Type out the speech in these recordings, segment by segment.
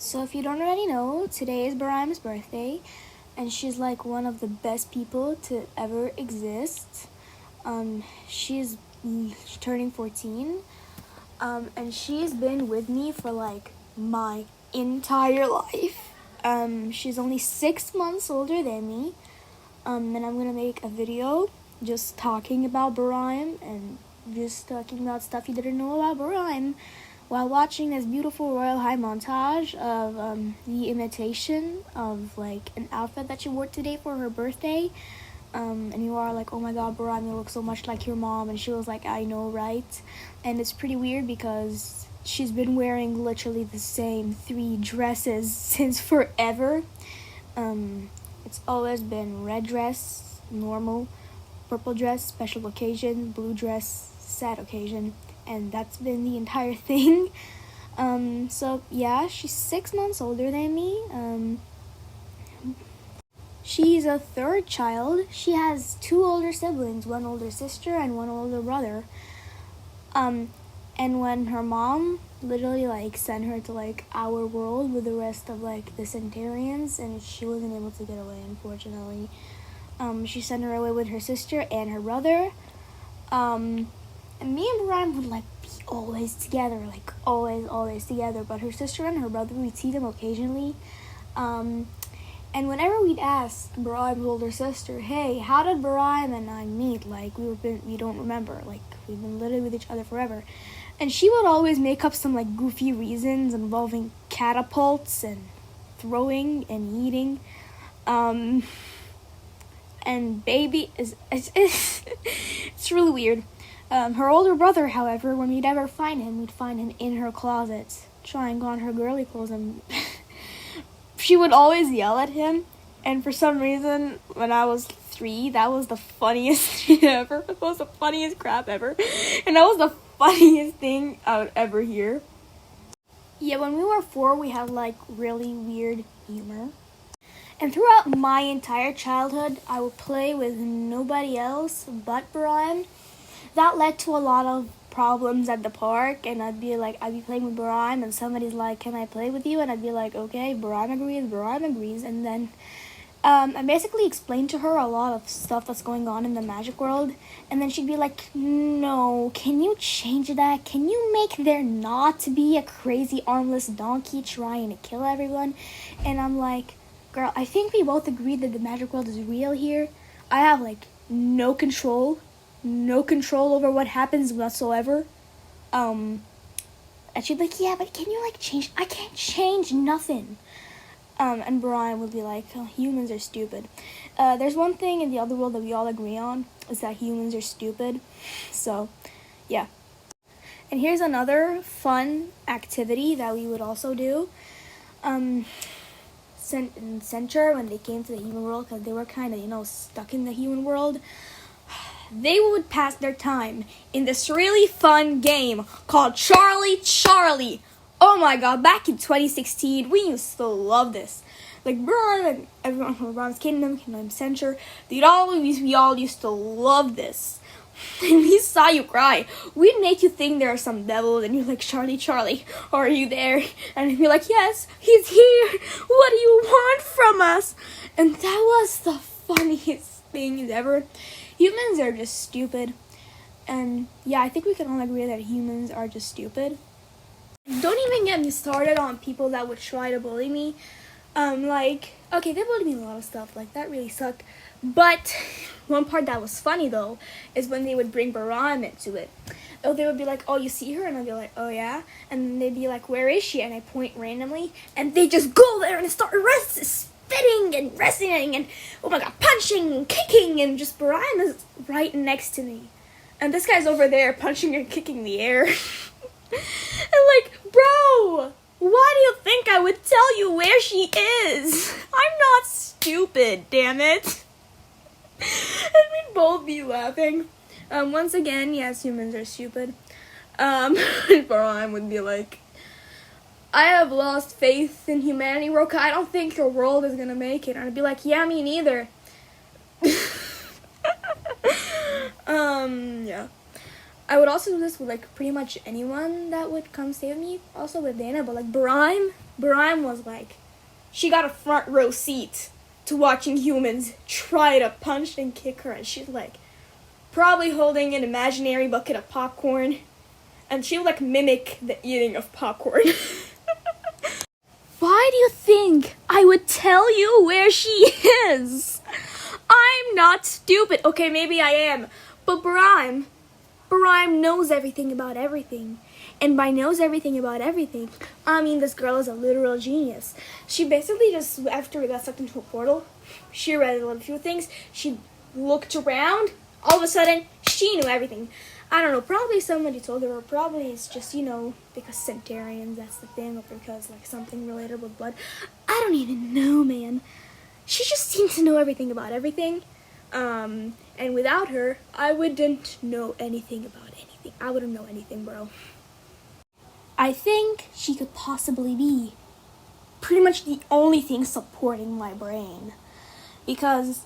So if you don't already know, today is Baraem's birthday, and she's like one of the best people to ever exist. She's turning 14, and she's been with me for like my entire life. She's only 6 months older than me, and I'm gonna make a video just talking about Baraem and just talking about stuff you didn't know about Baraem while watching this beautiful royal high montage of the imitation of like an outfit that she wore today for her birthday. And you are like, oh my god, Baraem, you look so much like your mom. And she was like, I know, right? And it's pretty weird because she's been wearing literally the same 3 dresses since forever. It's always been red dress, normal, purple dress, special occasion, blue dress, sad occasion, and that's been the entire thing. So yeah, she's 6 months older than me. She's a 3rd child. She has 2 older siblings, 1 older sister and 1 older brother. And when her mom literally like sent her to like our world with the rest of like the Centurions, and she wasn't able to get away, unfortunately. She sent her away with her sister and her brother. And me and Baraem would like be always together, like always together. But her sister and her brother, we'd see them occasionally. And whenever we'd ask Baraem's older sister, hey, how did Baraem and I meet? Like we don't remember. Like we've been literally with each other forever. And she would always make up some like goofy reasons involving catapults and throwing and eating. And baby is it's really weird. Her older brother, however, when we'd ever find him, we'd find him in her closet, trying on her girly clothes, and she would always yell at him. And for some reason, when I was 3, that was the funniest thing ever. That was the funniest crap ever. And that was the funniest thing I would ever hear. Yeah, when we were 4, we had like really weird humor. And throughout my entire childhood, I would play with nobody else but Baraem. That led to a lot of problems at the park, and I'd be playing with Baraem, and somebody's like, can I play with you? And I'd be like, okay, Baraem agrees, and then I basically explained to her a lot of stuff that's going on in the magic world, and then she'd be like, no, can you change that? Can you make there not be a crazy armless donkey trying to kill everyone? And I'm like, girl, I think we both agreed that the magic world is real here. I have like no control over what happens whatsoever. And she'd be like, yeah, but can you like change? I can't change nothing. And Baraem would be like, oh, humans are stupid. There's one thing in the other world that we all agree on, is that humans are stupid. So, yeah. And here's another fun activity that we would also do. In Center, when they came to the human world, because they were kind of, stuck in the human world, they would pass their time in this really fun game called Charlie. Oh my god, back in 2016, we used to love this. Like, Baraem and everyone from Baraem's Kingdom Center, we all used to love this. And we saw you cry. We'd make you think there are some devils, and you're like, Charlie, are you there? And you're like, yes, he's here. What do you want from us? And that was the funniest thing ever. Humans are just stupid. And yeah, I think we can all agree that humans are just stupid. Don't even get me started on people that would try to bully me. Okay, they bullied me a lot of stuff. Like, that really sucked. But one part that was funny, though, is when they would bring Baraem into it. Oh, they would be like, oh, you see her? And I'd be like, oh, yeah? And they'd be like, where is she? And I point randomly. And they just go there and start spitting and wrestling and, oh my god, punching and kicking. And just Baraem is right next to me. And this guy's over there punching and kicking the air. And like, bro, why do you think I would tell you where she is? I'm not stupid, damn it. And we'd both be laughing. Once again, yes, humans are stupid. Baraem would be like, I have lost faith in humanity, Roka. I don't think your world is gonna make it. And I'd be like, yeah, me neither. Yeah. I would also do this with like pretty much anyone that would come stay with me. Also with Dana, but like Baraem, Baraem was like, she got a front row seat to watching humans try to punch and kick her, and she's like, probably holding an imaginary bucket of popcorn, and she would like mimic the eating of popcorn. Why do you think I would tell you where she is? I'm not stupid. Okay, maybe I am, but Baraem knows everything about everything. And by knows everything about everything, I mean this girl is a literal genius. She basically just, after we got sucked into a portal, she read a few things, she looked around, all of a sudden, she knew everything. I don't know, probably somebody told her, or probably it's just, because Centurions, that's the thing, or because, like, something related with blood. I don't even know, man. She just seemed to know everything about everything. And without her, I wouldn't know anything about anything. I wouldn't know anything, bro. I think she could possibly be pretty much the only thing supporting my brain. Because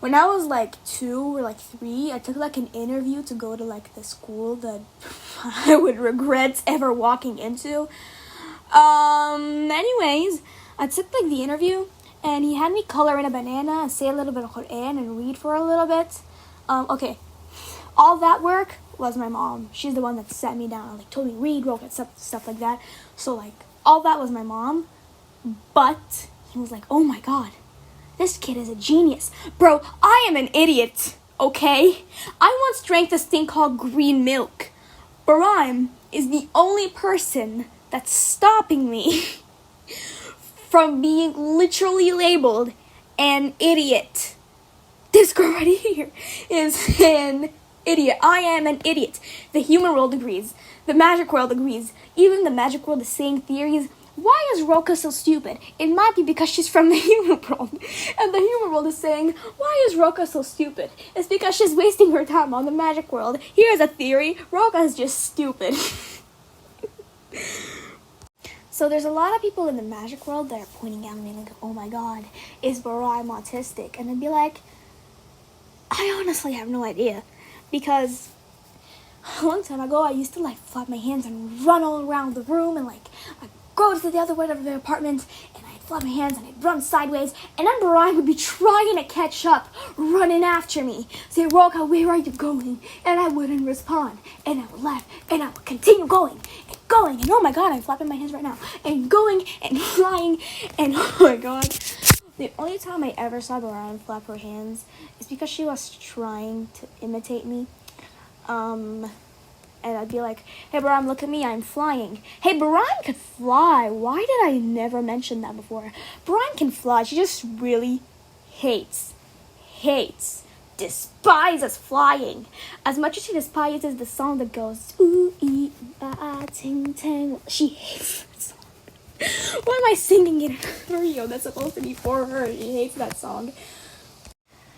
when I was like 2 or like 3, I took like an interview to go to like the school that I would regret ever walking into. Anyways, I took like the interview and he had me color in a banana and say a little bit of Quran and read for a little bit. Okay, all that work was my mom. She's the one that sat me down and like told me read, wrote, and stuff like that. So like all that was my mom. But he was like, oh my god, this kid is a genius. Bro, I am an idiot, okay? I once drank this thing called green milk. Baraem is the only person that's stopping me from being literally labeled an idiot. This girl right here is an idiot. I am an idiot. The human world agrees. The magic world agrees. Even the magic world is saying theories. Why is Roka so stupid? It might be because she's from the human world. And the human world is saying, why is Roka so stupid? It's because she's wasting her time on the magic world. Here's a theory. Roka is just stupid. So there's a lot of people in the magic world that are pointing at me like, oh my god, is Baraem autistic? And I'd be like, I honestly have no idea. Because a long time ago, I used to like flap my hands and run all around the room and like I'd go to the other end of the apartment and I'd flap my hands and I'd run sideways, and then Baraem would be trying to catch up, running after me. Say, Roka, where are you going? And I wouldn't respond. And I would laugh and I would continue going. And oh my god, I'm flapping my hands right now, and going and flying, and oh my god. The only time I ever saw Baraem flap her hands is because she was trying to imitate me. And I'd be like, hey Baraem, look at me, I'm flying. Hey, Baraem can fly. Why did I never mention that before? Baraem can fly. She just really hates, despises flying. As much as she despises the song that goes, ooh, ee, ah, ting, ting. She hates that song. Why am I singing it in a video that's supposed to be for her? She hates that song.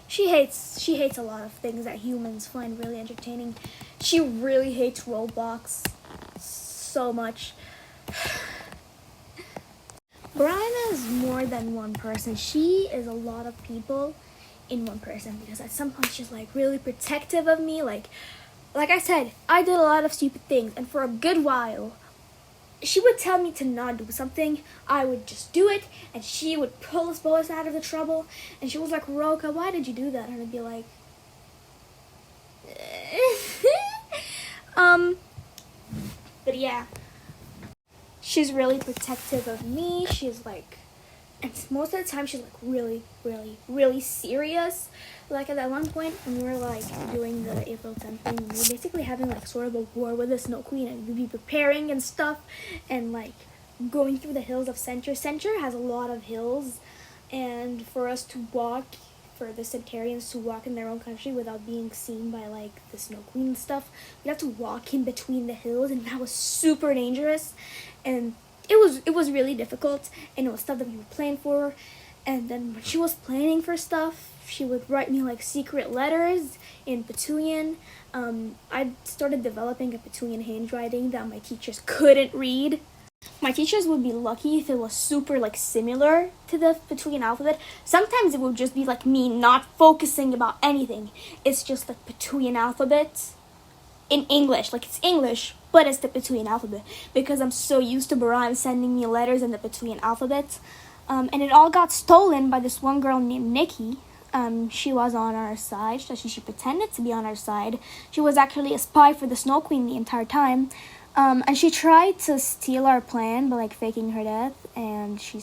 She hates a lot of things that humans find really entertaining. She really hates Roblox so much. Baraem is more than one person. She is a lot of people in one person, because at some point she's like really protective of me. Like I said, I did a lot of stupid things, and for a good while she would tell me to not do something. I would just do it, and she would pull us both out of the trouble. And she was like, Roka, why did you do that? And I'd be like, but yeah, she's really protective of me. She's like, and most of the time she's like really serious. Like at that one point when we were like doing the April 10th thing, we were basically having like sort of a war with the Snow Queen, and we'd be preparing and stuff, and like going through the hills of Center. Center has a lot of hills, and for us to walk, for the Centurions to walk in their own country without being seen by like the Snow Queen and stuff, we'd have to walk in between the hills, and that was super dangerous, and it was really difficult, and it was stuff that we were planning for. And then when she was planning for stuff, she would write me like secret letters in Petulian. I started developing a Petulian handwriting that my teachers couldn't read. My teachers would be lucky if it was super like similar to the Petulian alphabet. Sometimes it would just be like me not focusing about anything. It's just like Petulian alphabet. in English. Like, it's English, but it's the between alphabet. Because I'm so used to Baraem sending me letters in the between alphabets. And it all got stolen by this one girl named Nikki. She was on our side. She pretended to be on our side. She was actually a spy for the Snow Queen the entire time. And she tried to steal our plan by, like, faking her death. And she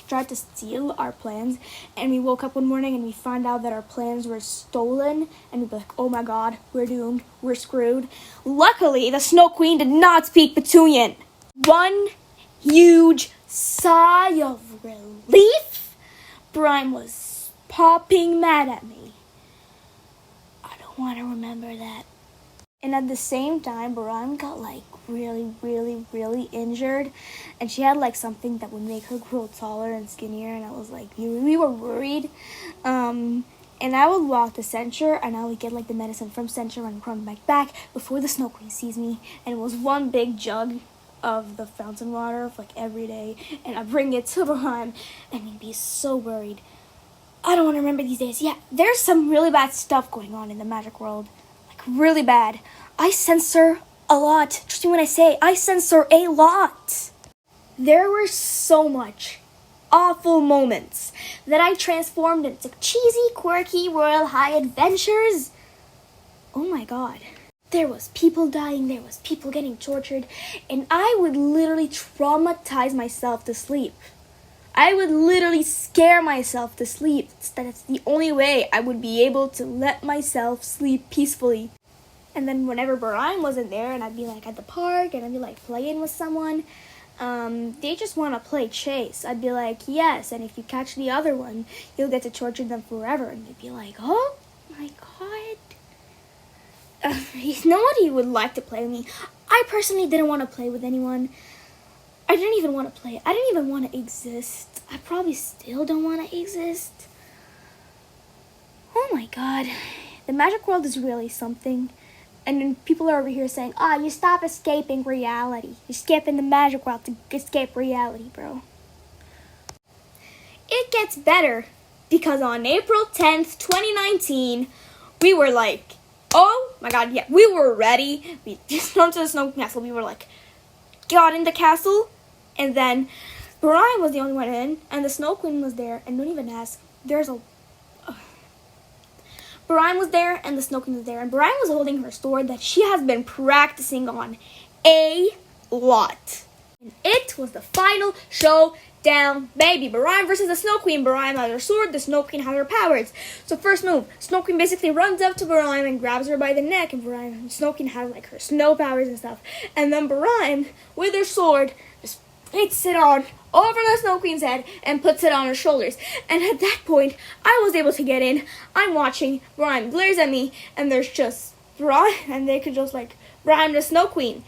tried to steal our plans. And we woke up one morning and we found out that our plans were stolen. And we'd be like, oh my god, we're doomed. We're screwed. Luckily, the Snow Queen did not speak Petulian. One huge sigh of relief. Baraem was popping mad at me. I don't want to remember that. And at the same time, Baraem got, like, really, really, really injured. And she had, like, something that would make her grow taller and skinnier. And I was like, we were worried. And I would walk to Censure, and I would get, like, the medicine from Censure and run back before the Snow Queen sees me. And it was one big jug of the fountain water, like, every day. And I bring it to Baraem, and he'd be so worried. I don't want to remember these days. Yeah, there's some really bad stuff going on in the magic world. Really bad. I censor a lot. Trust me when I say I censor a lot. There were so much awful moments that I transformed into cheesy, quirky, royal high adventures. Oh my god. There was people dying, there was people getting tortured, and I would literally traumatize myself to sleep. I would literally scare myself to sleep. That's the only way I would be able to let myself sleep peacefully. And then whenever Baraem wasn't there, and I'd be, like, at the park, and I'd be, like, playing with someone, they just want to play chase. I'd be like, yes, and if you catch the other one, you'll get to torture them forever. And they'd be like, oh my god. Nobody would like to play with me. I personally didn't want to play with anyone. I didn't even want to play. I didn't even want to exist. I probably still don't want to exist. Oh my god. The magic world is really something. And then people are over here saying, you stop escaping reality. You're skipping the magic world to escape reality, bro. It gets better. Because on April 10th, 2019, we were like, oh my god, yeah, we were ready. We just went to the Snow Castle. We were like, got in the castle. And then Baraem was the only one in, and the Snow Queen was there. And don't even ask, Baraem was there, and the Snow Queen was there. And Baraem was holding her sword that she has been practicing on a lot. And it was the final showdown, baby. Baraem versus the Snow Queen. Baraem has her sword, the Snow Queen has her powers. So first move, Snow Queen basically runs up to Baraem and grabs her by the neck. And Snow Queen has, like, her snow powers and stuff. And then Baraem, with her sword, just hits it on over the Snow Queen's head and puts it on her shoulders. And at that point, I was able to get in. I'm watching. Baraem glares at me, and there's just Baraem, and they could just, like, Baraem the Snow Queen.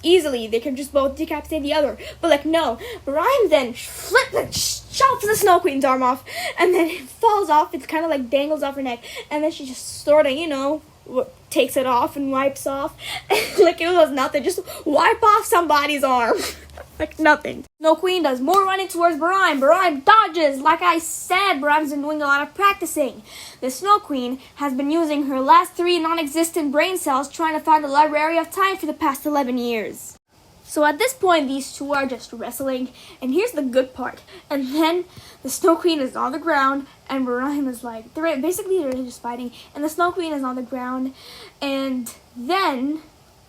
Easily, they could just both decapitate the other. But, like, no. Baraem then chops the Snow Queen's arm off, and then it falls off. It's kind of, like, dangles off her neck. And then she just sort of, takes it off and wipes off. Like, it was nothing. Just wipe off somebody's arm. Like nothing. Snow Queen does more running towards Baraem. Baraem dodges. Like I said, Baraem's been doing a lot of practicing. The Snow Queen has been using her last 3 non-existent brain cells trying to find the Library of Time for the past 11 years. So at this point, these two are just wrestling. And here's the good part. And then the Snow Queen is on the ground, and Baraem is like, they're just fighting. And the Snow Queen is on the ground. And then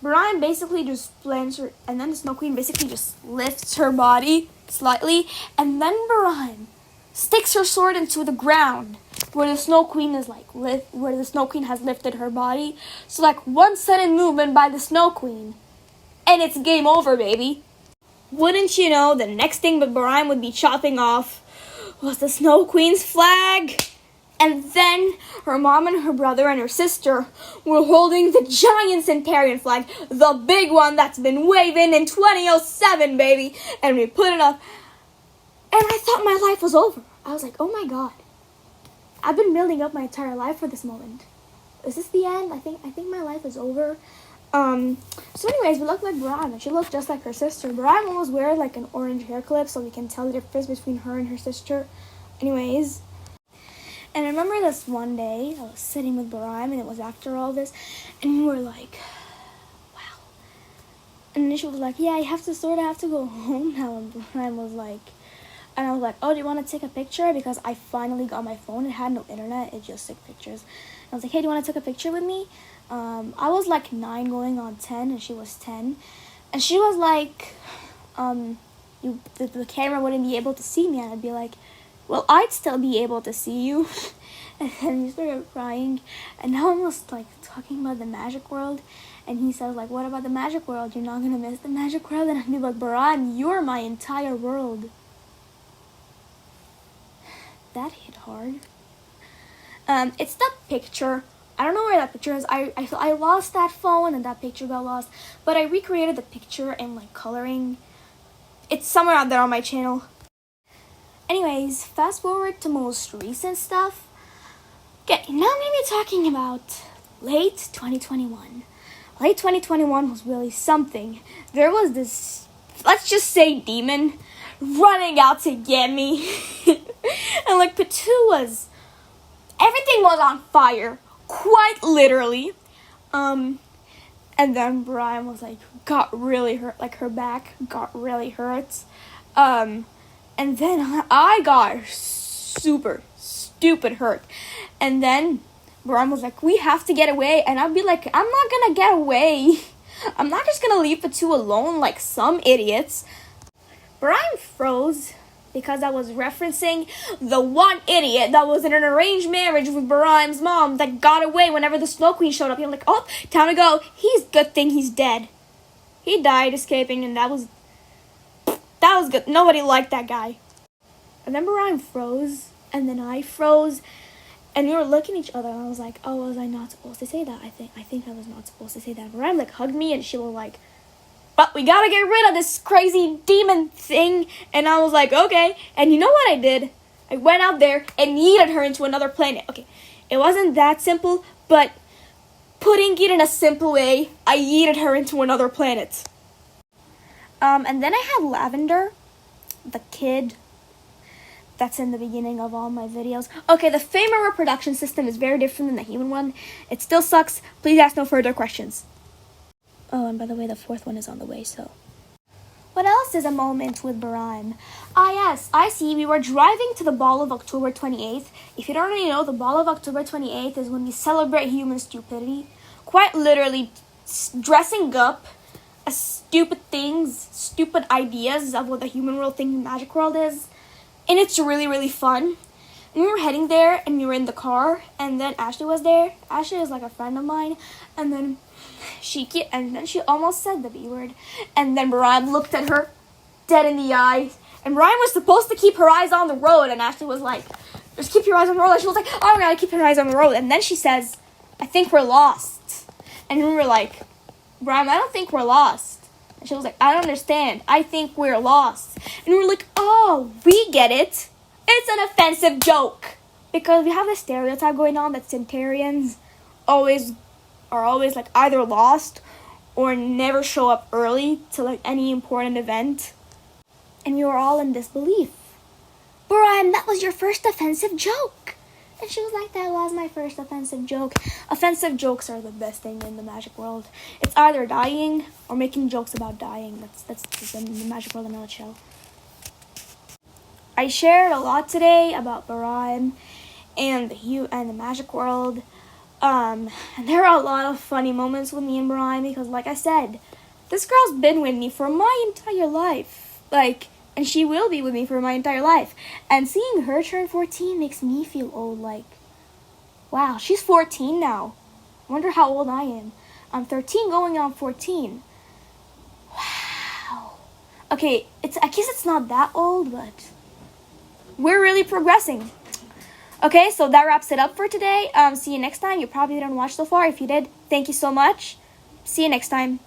Baraem basically just lands her, and then the Snow Queen basically just lifts her body slightly, and then Baraem sticks her sword into the ground where the Snow Queen is where the Snow Queen has lifted her body. So, like, one sudden movement by the Snow Queen, and it's game over, baby. Wouldn't you know, the next thing that Baraem would be chopping off was the Snow Queen's flag. And then her mom and her brother and her sister were holding the giant Centurion flag, the big one that's been waving in 2007, baby. And we put it up. And I thought my life was over. I was like, oh my god. I've been building up my entire life for this moment. Is this the end? I think my life is over. So anyways, we looked like Baraem, and she looked just like her sister. Baraem always wears, like, an orange hair clip, so we can tell the difference between her and her sister. Anyways. And I remember this one day, I was sitting with Baraem, and it was after all this, and we were like, And then she was like, yeah, I have to go home now. And Brian was like, and I was like, oh, do you want to take a picture? Because I finally got my phone. It had no internet. It just took pictures. I was like, hey, do you want to take a picture with me? I was like 9 going on 10, and she was 10. And she was like, the camera wouldn't be able to see me. And I'd be like, well, I'd still be able to see you. And then he started crying. And now I'm just like talking about the magic world. And he says like, what about the magic world? You're not going to miss the magic world? And I'd be like, Baraem, you're my entire world. That hit hard. It's the picture. I don't know where that picture is. I lost that phone and that picture got lost. But I recreated the picture and like coloring. It's somewhere out there on my channel. Anyways, fast forward to most recent stuff. Okay, now I'm going to be talking about late 2021. Late 2021 was really something. There was this, let's just say, demon running out to get me. And like Patu was, everything was on fire, quite literally. And then Baraem was like, got really hurt, like her back got really hurt. And then I got super stupid hurt. And then Baraem was like, we have to get away. And I'd be like, I'm not gonna get away. I'm not just gonna leave Patu alone like some idiots. Baraem froze because I was referencing the one idiot that was in an arranged marriage with Baraem's mom that got away whenever the Snow Queen showed up. I'm like, oh, time to go. Good thing he's dead. He died escaping, and that was good. Nobody liked that guy. And then Baraem froze, and then I froze, and we were looking at each other, and I was like, oh, was I not supposed to say that? I think I was not supposed to say that. Baraem like hugged me, and she was like, but we gotta get rid of this crazy demon thing. And I was like, okay. And you know what I did? I went out there and yeeted her into another planet. Okay, it wasn't that simple, but putting it in a simple way, I yeeted her into another planet. And then I had Lavender, the kid that's in the beginning of all my videos. Okay, the female reproduction system is very different than the human one. It still sucks. Please ask no further questions. Oh, and by the way, the 4th one is on the way, so. What else is a moment with Baraem? Ah, yes, I see. We were driving to the Ball of October 28th. If you don't already know, the Ball of October 28th is when we celebrate human stupidity. Quite literally, dressing up as stupid things, stupid ideas of what the human world thinks the magic world is. And it's really, really fun. And we were heading there, and we were in the car, and then Ashley was there. Ashley is like a friend of mine, and then she almost said the B word. And then Baraem looked at her dead in the eyes. And Baraem was supposed to keep her eyes on the road, and Ashley was like, just keep your eyes on the road. And she was like, oh, I gotta keep her eyes on the road. And then she says, I think we're lost. And we were like, Baraem, I don't think we're lost. And she was like, I don't understand. I think we're lost. And we were like, oh, we get it. It's an offensive joke. Because we have this stereotype going on that Centurions are always like either lost or never show up early to like any important event. And we were all in disbelief. Baraem, that was your first offensive joke. And she was like, that was my first offensive joke. Offensive jokes are the best thing in the magic world. It's either dying or making jokes about dying. That's the magic world in a nutshell. I shared a lot today about Baraem and the magic world. And there are a lot of funny moments with me and Baraem because, like I said, this girl's been with me for my entire life. And she will be with me for my entire life. And seeing her turn 14 makes me feel old. Like, wow, she's 14 now. I wonder how old I am. I'm 13 going on 14. Wow. Okay, I guess it's not that old, but we're really progressing. Okay, so that wraps it up for today. See you next time. You probably didn't watch so far. If you did, thank you so much. See you next time.